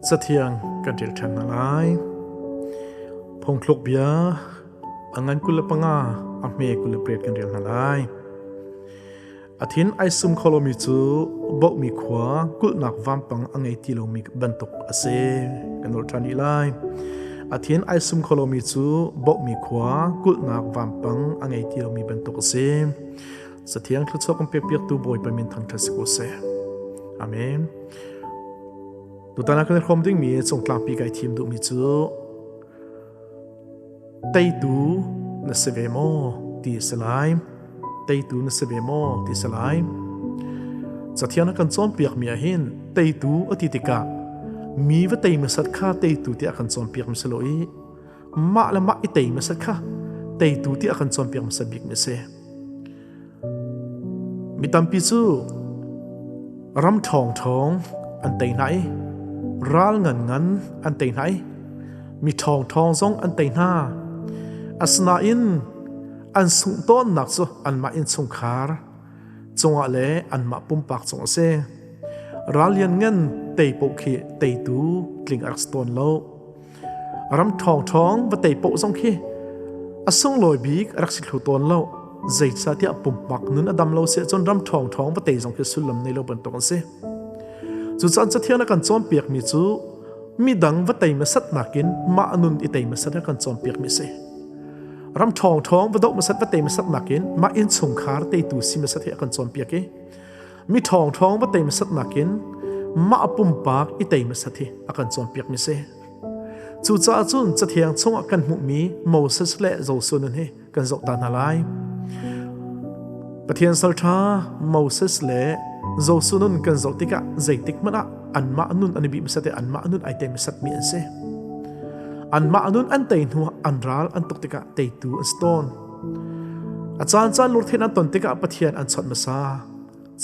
สะเทียงกันเจริญทันนาไลพงคลุกเบียอังงันกุลปังอาอักเมกุลเปรตกันเจริญนาไลอาทินไอซุมโคโลมิจูบอกมีขวากุลนักวัมปังอังไอติโลมิกบันตุกอาเซกันโดดทันอีไลอาทินไอซุมโคโลมิจูบอกมีขวากุลนักวัมปังอังไอติโลมิบันตุกอาเซสะเทียงคลุกซอกกันเปียกๆตูบอยไปมินทันทัศกุเซอาเมนดูตานักเรียนคอมดิ้งมีส่งกลางปีไก่ทีมดูมีจูเตตูนเสเวโมตีสลายเตตูนเสเวโมตีสลายจะเทียนนักกันซ้อมเปียกมีอาหินเตตูอติติกามีว่าเตยมาสัตข้าเตตูที่อากันซ้อมเปียกมิสโลอีมาละมาอิเตยมาสัตข้าเตตูที่อากันซ้อมเปียกมิสบิกมิเซมีตามปีจูรำทองอันเตยไหนร้าเงินอันเตยไหนมีทองซองอันเตยหน้าอัสนาอินอันสุงต้นหนักซอันมาอินสุงคาร์จงอะไรอันมาปุ่มปากจงเซร้าเลียนเงินเตยโปกขีเตยตูกลิ่งอักสตอนโลรำทองว่าเตยโปซองขีอัสงลอยบีกรักสิขลุตอนโลใจซาที่ปุ่มปากนุนอดัมโลเสียจนรำทองว่าเตยจงขีสุลมในโลบนตรงเซจุดสันจะเทียนกันจอมเปียกมีจูมีดังว่าเตยมาสัตนักินมาอนุนอิเตยมาสัตกันจอมเปียกมีเซรำทองว่าดอกมาสัตว่าเตยมาสัตนักินมาอินสงคาร์เตยตูซิมาสัตกันจอมเปียกมีทองว่าเตยมาสัตนักินมาปุ่มปากอิเตยมาสัตกันจอมเปียกมีเซจุดจุนจะเทียงชงกันมุมีโมเสสและโจซุนนี่กันจบตานาไลประเทศสัลทาโมเสสและโจซุนกันจบติกะใจติกมันอันมาอนุนอันนี้มิสัตอันมาอนุนไอเตมิสัตมีอันเซอันมาอนุนอันเตยหัวอันรัลอันตกติกะเตยตูอันสโตนอาจารย์ลุดเทนันตนติกะปะเทียนอันสดมาซา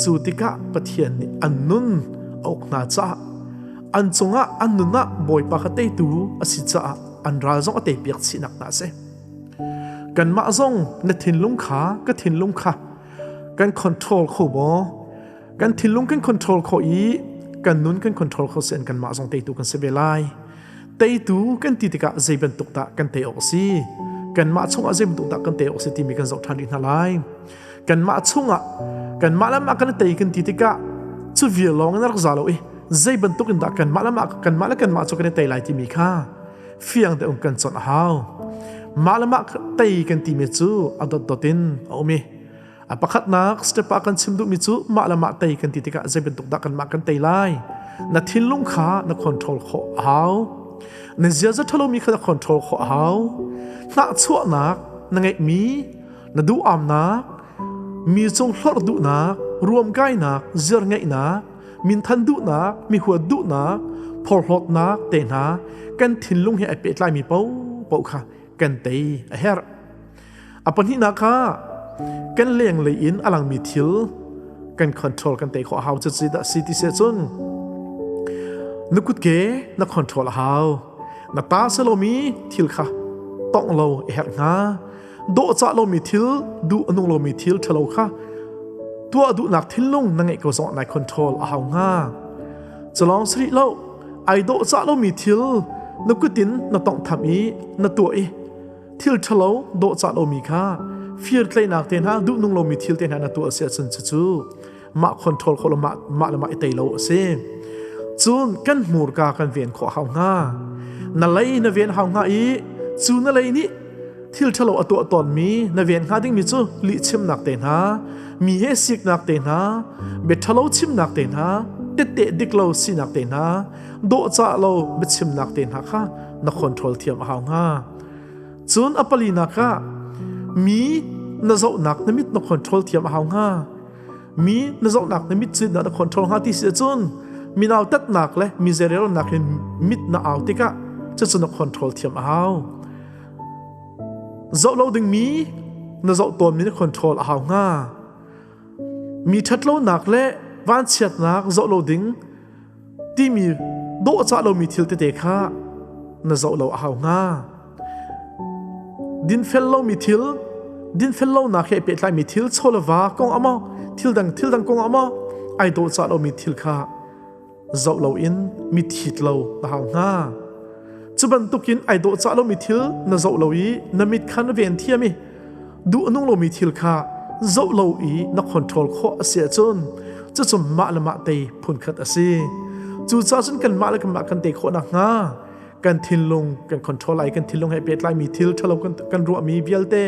สูติกะปะเทียนนี่อันนุนออกนาจ้าอันจงะอันนุนะบอยปากเตยตูอสิจ้าอันรัลจงอเตยเปียกสินักนาเซกันมาจงเนทินลุงขาก็ทินลุงขากันคอนโทรลขบกันทินลุงกันคอนโทรลขอีกันนุนกันคอนโทรลเขาเส้นกันมาส่งเตยตูกันเสเวลายเตยตูกันติติกะใจเป็นตุกตะกันเตยออกซีกันมาช่วงใจเป็นตุกตะกันเตยออกซีที่มีกันสองทางอินทลายกันมาช่วงกันมาแล้วมากันเตยกันติติกะชุดวิลองนั่นรักษาเราใจเป็นตุกันตะกันมาแล้วมากันมาแล้วกันมาช่วงกันเตยลายที่มีค่าเฟียงแต่องค์กันสอนหาวมาแล้วมาเตยกันที่มีจูอัดตินเอามีอาปักนักสเตปกันชิมดูมิจูมาละมาเตยกันติติกะใจเป็นตุกตะกันมากันเตยไลนัดทินลุงขานักคอนโทรลข้อหาวในเจ้าจะทะลุมีนักคอนโทรลข้อหาวนักชั่วนักนังไงมีนัดดูอามนักมีจงหลอดดูนักรวมใกล้นักเจ้าไงนักมินทันดูนักมีหัวดูนักพอหลอดนักเตนักกันทินลุงเหี้ยเป็ดลายมีเป้าค่ะกันเตยเฮร์อปันที่นักค่ะกันเลี้ยงเลยอินอลังมีทิลกันคอนโทรลกันเตะขอหาวจะจีดสิติเซจุนนึกกุดเก๋นักคอนโทรลหาวนักตาเซโลมีทิลค่ะต้องเราเอ็ดงาโดจะเรามีทิลดูอนุเรามีทิลเทโลค่ะตัวดูนักทิลลงนั่งไอ้ก็จะในคอนโทรลหาวงาจะลองสิเราไอโดจะเรามีทิลนึกกุดินนักต้องทำนักตัวทิลเทโลโดจะเรามีค่ะฟีลเลยนักเตนะดูนุ่งลมมีทิลเตนะนัตัวเสียจนจู่มาคอนโทรลเขาละมาละมาเตยเราเสียจูนกันมูร์กากันเวียนขอหางานั่นเลยนเวียนหางาจูนนั่นเลยนี่ทิลทะเลาะตัวตอนมีนเวียนหาดิ้งมีจูลิชิมนักเตนะมีเฮสิกนักเตนะเบ็ดทะเลาะชิมนักเตนะเตะดิกเราสินักเตนะโดจ่าเราเบ็ดชิมนักเตนะค่ะนักคอนโทรลเทียมหางาจูนอัปลีนักค่ะมีนเจ้าหนักนมิดนักคอนโทรลเทียมหางามีนเจ้าหนักนมิดจีนนักคอนโทรลหาที่เสียจุนมีนาวตัดหนักเลยมีเจริญหนักเลยมิดน่าเอาติกะจะจุนนักคอนโทรลเทียมเอาเจ้าเราดึงมีนเจ้าตัวมีนักคอนโทรลเอาง่ามีทัดเราหนักเลยวันเฉียดหนักเจ้าเราดึงที่มีโดจ่าเรามีทิลเตะค่ะนเจ้าเราเอาง่าดินเฟลเรามีทิลดินเฟลเราหนักให้เป็ดลายมีทิลโซลวากงอามาทิลดังกงอามาไอโดจ่าเรามีทิลค่ะ zau lo in mi thit lo ta hau nga chuban tukin ai do cha lo mi thil na zau lo i na mit khan ven thiami du anung lo mi thil kha zau lo i na control kho asia chun chu chum ma lama te phun khat ase chu cha chun kan ma la kan ma kan te kho na nga kan thil lung kan control ai kan thil lung hai pet lai mi thil thalo kan ru mi vialte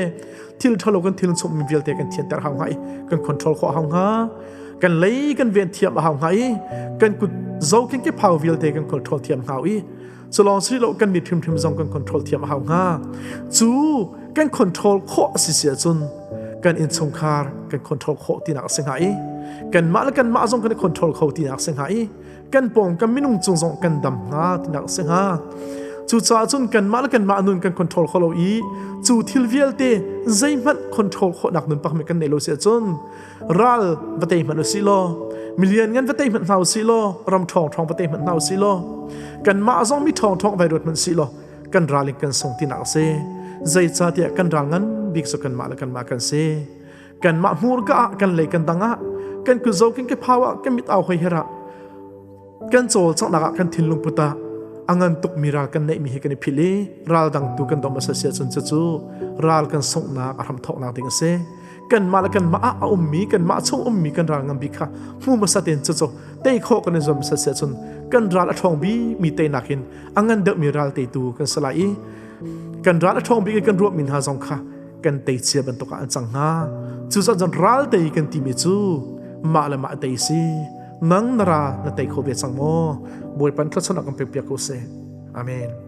thil thalo kan thil chum mi vialte kan thian tar hau ngai kan control kho hau nga kan lei kan ven thiam hau ngai kan ku zo ken ke phau vialte kan control thiam hau i so long sri lo kan mi thim zong kan control thiam hau nga chu kan control kho si sia chun kan in chung khar kan control kho ti nak seng hai kan ma zong kan control kho ti nak seng hai kan pong kan minung chung zong kan dam nga ti nak seng ha chu cha chun kan ma nun kan control kho lo i chu thil vialte zai mat control kho nak nun pak me kan nei lo sia chun ral batei man si lo million ngan batei man nau si lo ram thong batei man nau si lo kan ma zong mi thong vai rot man si lo kan raling kan song ti nak se zai cha ti kan ral ngan big so kan ma kan se kan ma mur ka kan le kan danga kan ku zo ken ke phawa kan mit au hoi hera kan chol chang naka kan thil lung puta angan tuk miral kan nei mi he kan phili ral dang tu kan dom sa sia chun chu ral kan song na aram thok na ding se kan ma ummi kan ma chung ummi kan ral ngam bi kha mu ma sa ten chu te kho kan zom sa sia chun kan ral athong bi mi te nakin angan de miral te tu kan salai kan ral athong bi kan ruap min ha zong kha kan te chia ban to ka chang ha chu sa jan ral te kan ti mi chu ma la ma te si nang nara na te kho be chang mo boi pan thla chana kam pe ko se amen